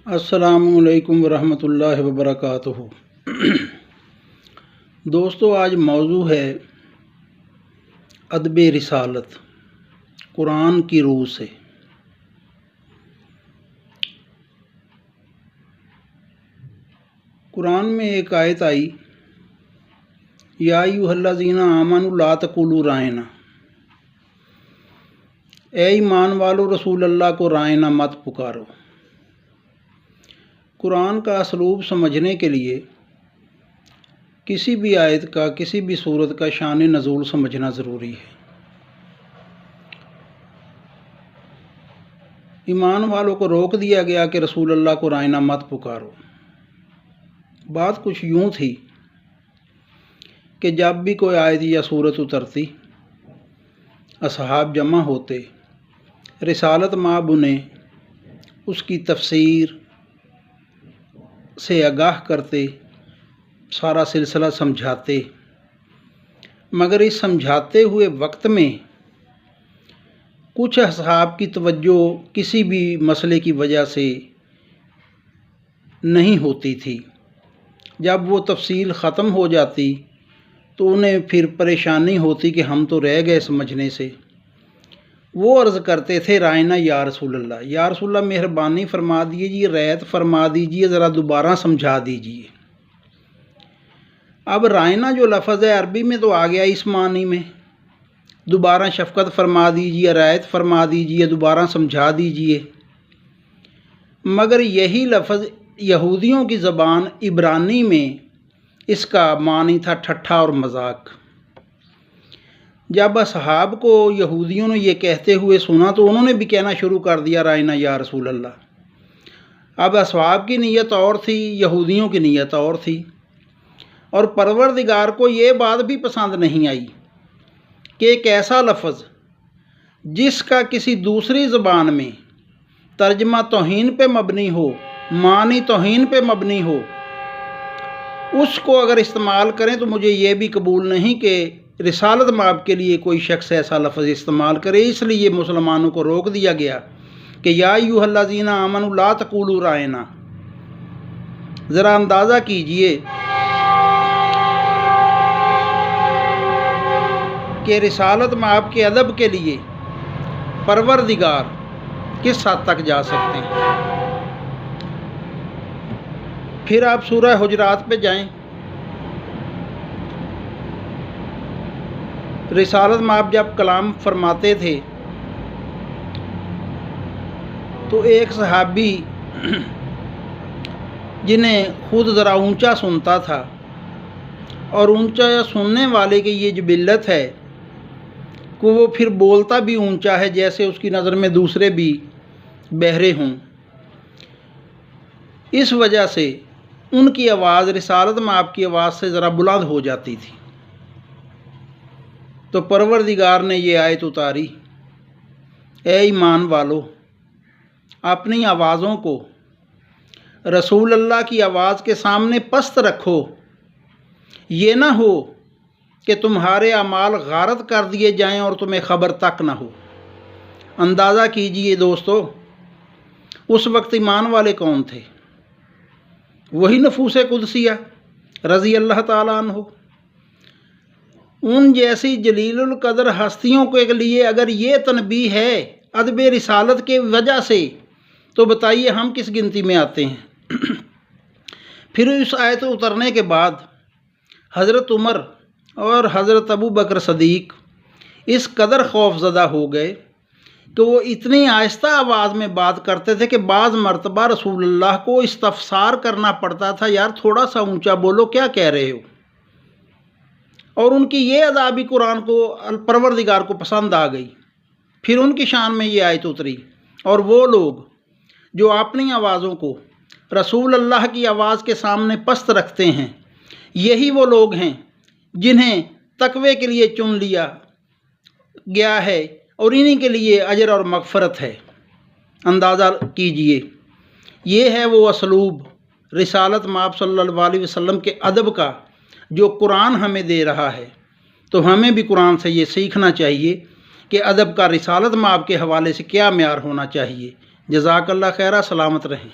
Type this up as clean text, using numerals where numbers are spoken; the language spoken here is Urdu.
السلام علیکم ورحمۃ اللہ وبرکاتہ۔ دوستو، آج موضوع ہے ادب رسالت قرآن کی روح سے۔ قرآن میں ایک آیت آئی، یا ایھا الذین آمنوا لا تقولوا رائنا، اے ایمان والو رسول اللہ کو رائنا مت پکارو۔ قرآن کا اسلوب سمجھنے کے لیے کسی بھی آیت کا، کسی بھی صورت کا شان نزول سمجھنا ضروری ہے۔ ایمان والوں کو روک دیا گیا کہ رسول اللہ کو رائنا مت پکارو۔ بات کچھ یوں تھی کہ جب بھی کوئی آیت یا صورت اترتی، اصحاب جمع ہوتے، رسالت مآب انہیں اس کی تفسیر سے آگاہ کرتے، سارا سلسلہ سمجھاتے، مگر اس سمجھاتے ہوئے وقت میں کچھ اصحاب کی توجہ کسی بھی مسئلے کی وجہ سے نہیں ہوتی تھی۔ جب وہ تفصیل ختم ہو جاتی تو انہیں پھر پریشانی ہوتی کہ ہم تو رہ گئے سمجھنے سے۔ وہ عرض کرتے تھے، رائنا یا رسول اللہ، یا رسول اللہ مہربانی فرما دیجیے، رعایت فرما دیجیے، ذرا دوبارہ سمجھا دیجیے۔ اب رائنا جو لفظ ہے عربی میں تو آ گیا اس معنی میں، دوبارہ شفقت فرما دیجیے، رعایت فرما دیجیے، دوبارہ سمجھا دیجیے، مگر یہی لفظ یہودیوں کی زبان عبرانی میں اس کا معنی تھا ٹھٹھا اور مذاق۔ جب اصحاب کو یہودیوں نے یہ کہتے ہوئے سنا تو انہوں نے بھی کہنا شروع کر دیا، رائنا یا رسول اللہ۔ اب اصحاب کی نیت اور تھی، یہودیوں کی نیت اور تھی، اور پروردگار کو یہ بات بھی پسند نہیں آئی کہ ایک ایسا لفظ جس کا کسی دوسری زبان میں ترجمہ توہین پہ مبنی ہو، معنی توہین پہ مبنی ہو، اس کو اگر استعمال کریں تو مجھے یہ بھی قبول نہیں کہ رسالت مآب کے لیے کوئی شخص ایسا لفظ استعمال کرے۔ اس لیے مسلمانوں کو روک دیا گیا کہ یا ایھا الذین آمنوا لا تقولوا رائنا۔ ذرا اندازہ کیجئے کہ رسالت مآب کے ادب کے لیے پروردگار کس حد تک جا سکتے ہیں۔ پھر آپ سورہ حجرات پہ جائیں، رسالت مآب جب کلام فرماتے تھے تو ایک صحابی جنہیں خود ذرا اونچا سنتا تھا، اور اونچا سننے والے کی یہ جبلت ہے کہ وہ پھر بولتا بھی اونچا ہے جیسے اس کی نظر میں دوسرے بھی بہرے ہوں، اس وجہ سے ان کی آواز رسالت مآب کی آواز سے ذرا بلند ہو جاتی تھی۔ تو پروردگار نے یہ آیت اتاری، اے ایمان والو، اپنی آوازوں کو رسول اللہ کی آواز کے سامنے پست رکھو، یہ نہ ہو کہ تمہارے اعمال غارت کر دیے جائیں اور تمہیں خبر تک نہ ہو۔ اندازہ کیجئے دوستو، اس وقت ایمان والے کون تھے؟ وہی نفوس قدسیہ رضی اللہ تعالیٰ عنہ۔ ان جیسی جلیل القدر ہستیوں کے لیے اگر یہ تنبیہ ہے ادب رسالت کی وجہ سے، تو بتائیے ہم کس گنتی میں آتے ہیں۔ پھر اس آیت اترنے کے بعد حضرت عمر اور حضرت ابو بکر صدیق اس قدر خوف زدہ ہو گئے کہ وہ اتنی آہستہ آواز میں بات کرتے تھے کہ بعض مرتبہ رسول اللہ کو استفسار کرنا پڑتا تھا، یار تھوڑا سا اونچا بولو، کیا کہہ رہے ہو؟ اور ان کی یہ ادا بھی قرآن کو، پروردگار کو پسند آ گئی۔ پھر ان کی شان میں یہ آیت اتری، اور وہ لوگ جو اپنی آوازوں کو رسول اللہ کی آواز کے سامنے پست رکھتے ہیں، یہی وہ لوگ ہیں جنہیں تقوی کے لیے چن لیا گیا ہے، اور انہی کے لیے اجر اور مغفرت ہے۔ اندازہ کیجئے، یہ ہے وہ اسلوب رسالت مآب صلی اللہ علیہ وسلم کے ادب کا جو قرآن ہمیں دے رہا ہے۔ تو ہمیں بھی قرآن سے یہ سیکھنا چاہیے کہ ادب کا رسالت مآب کے حوالے سے کیا معیار ہونا چاہیے۔ جزاک اللہ خیرہ، سلامت رہیں۔